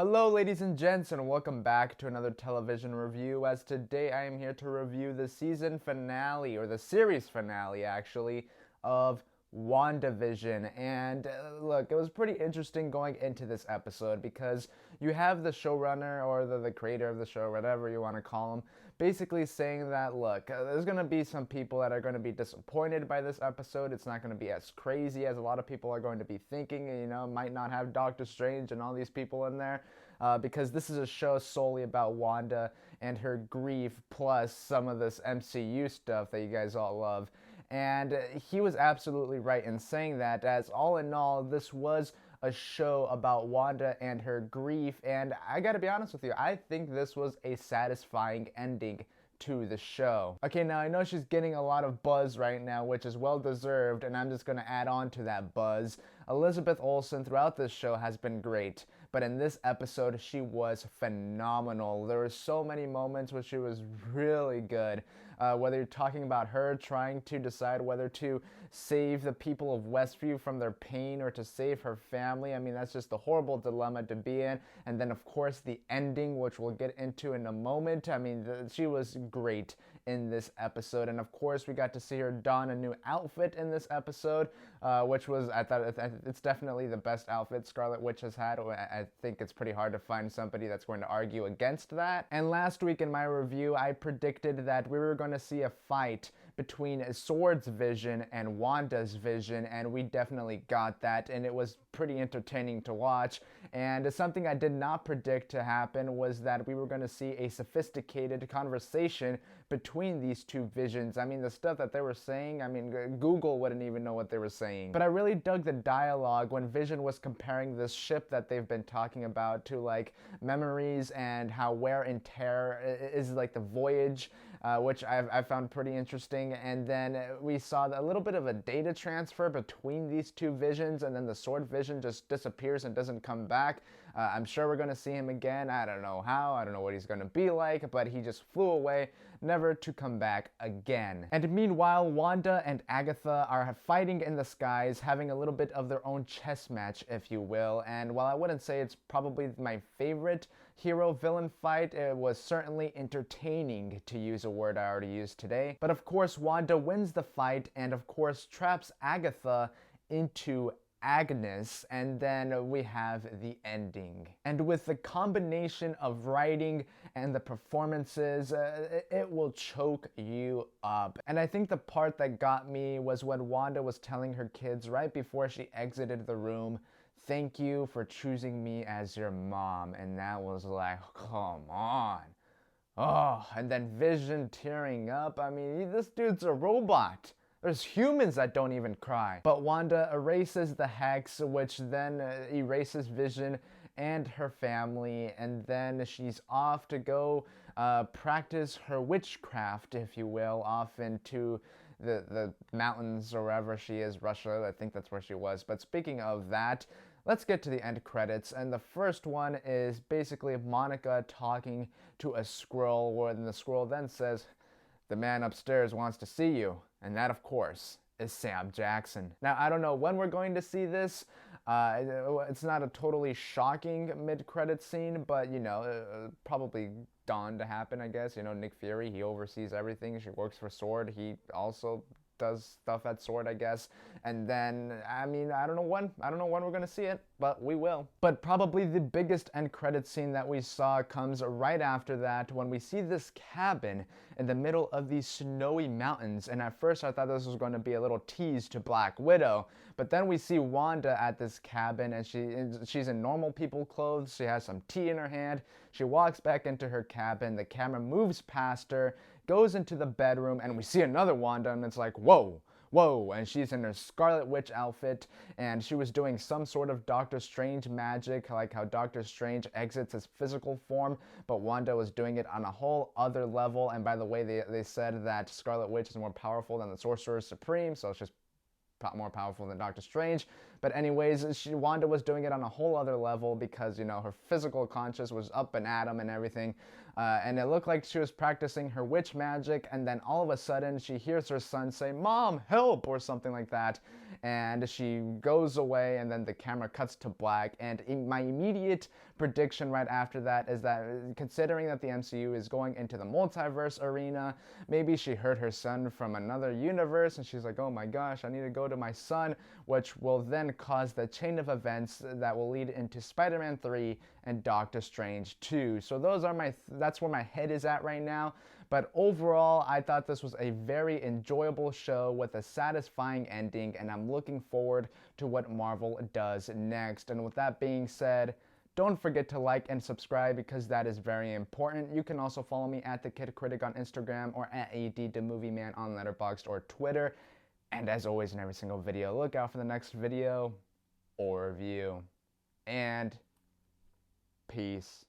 Hello ladies and gents, and welcome back to another television review, as today I am here to review the season finale, or the series finale actually, of Wandavision. And look, it was pretty interesting going into this episode because you have the showrunner, or the creator of the show, whatever you want to call him, basically saying that, look, there's going to be some people that are going to be disappointed by this episode. It's not going to be as crazy as a lot of people are going to be thinking. Might not have Doctor Strange and all these people in there, because this is a show solely about Wanda and her grief, plus some of this MCU stuff that you guys all love. And he was absolutely right in saying that, as all in all, this was a show about Wanda and her grief, and I gotta be honest with you, I think this was a satisfying ending to the show. Okay, now I know she's getting a lot of buzz right now, which is well deserved, and I'm just gonna add on to that buzz. Elizabeth Olsen throughout this show has been great, but in this episode she was phenomenal. There were so many moments where she was really good. Whether you're talking about her trying to decide whether to save the people of Westview from their pain or to save her family. I mean, that's just a horrible dilemma to be in. And then, of course, the ending, which we'll get into in a moment. I mean, she was great in this episode. And, of course, we got to see her don a new outfit in this episode, which was, I thought, it's definitely the best outfit Scarlet Witch has had. I think it's pretty hard to find somebody that's going to argue against that. And last week in my review, I predicted that we were going to see a fight between Sword's vision and Wanda's vision, and we definitely got that, and it was pretty entertaining to watch. And something I did not predict to happen was that we were going to see a sophisticated conversation between these two visions. I mean, the stuff that they were saying, I mean, Google wouldn't even know what they were saying. But I really dug the dialogue when Vision was comparing this ship that they've been talking about to, like, memories, and how wear and tear is like the voyage, which I found pretty interesting. And then we saw a little bit of a data transfer between these two visions, and then the Sword vision just disappears and doesn't come back. I'm sure we're going to see him again. I don't know how, I don't know what he's going to be like, but he just flew away, never to come back again. And meanwhile, Wanda and Agatha are fighting in the skies, having a little bit of their own chess match, if you will. And while I wouldn't say it's probably my favorite hero-villain fight, it was certainly entertaining, to use a word I already used today. But of course, Wanda wins the fight, and of course traps Agatha into Agnes, and then we have the ending. And with the combination of writing and the performances, it will choke you up. And I think the part that got me was when Wanda was telling her kids right before she exited the room, "Thank you for choosing me as your mom." And that was like, come on. Oh, and then Vision tearing up. I mean, this dude's a robot. There's humans that don't even cry. But Wanda erases the hex, which then erases Vision and her family, and then she's off to go practice her witchcraft, if you will, off into the mountains or wherever she is, Russia. I think that's where she was. But speaking of that, let's get to the end credits, and the first one is basically Monica talking to a Skrull, where the Skrull then says, "The man upstairs wants to see you." And that, of course, is Sam Jackson. Now, I don't know when we're going to see this. It's not a totally shocking mid-credit scene, but, probably dawn to happen, I guess. Nick Fury, he oversees everything. She works for Sword. He also does stuff at Sword, I guess. And then, I mean, I don't know when we're gonna see it, but we will. But probably the biggest end credit scene that we saw comes right after that, when we see this cabin in the middle of these snowy mountains. And at first I thought this was going to be a little tease to Black Widow, but then we see Wanda at this cabin, and she's in normal people clothes. She has some tea in her hand. She walks back into her cabin. The camera moves past her, goes into the bedroom, and we see another Wanda, and it's like, whoa, and she's in her Scarlet Witch outfit, and she was doing some sort of Doctor Strange magic, like how Doctor Strange exits his physical form, but Wanda was doing it on a whole other level. And by the way, they said that Scarlet Witch is more powerful than the Sorcerer Supreme, so it's just more powerful than Doctor Strange. But anyways, Wanda was doing it on a whole other level because, you know, her physical conscious was up and at 'em and everything. And it looked like she was practicing her witch magic, and then all of a sudden she hears her son say, "Mom, help," or something like that. And she goes away, and then the camera cuts to black. And my immediate prediction right after that is that, considering that the MCU is going into the multiverse arena, maybe she heard her son from another universe, and she's like, "Oh my gosh, I need to go to my son," which will then cause the chain of events that will lead into Spider-Man 3 and Doctor Strange 2. So that's where my head is at right now. But overall, I thought this was a very enjoyable show with a satisfying ending, and I'm looking forward to what Marvel does next. And with that being said, don't forget to like and subscribe because that is very important. You can also follow me at The Kid Critic on Instagram or at ADTheMovieMan on Letterboxd or Twitter. And as always in every single video, look out for the next video or review. And peace.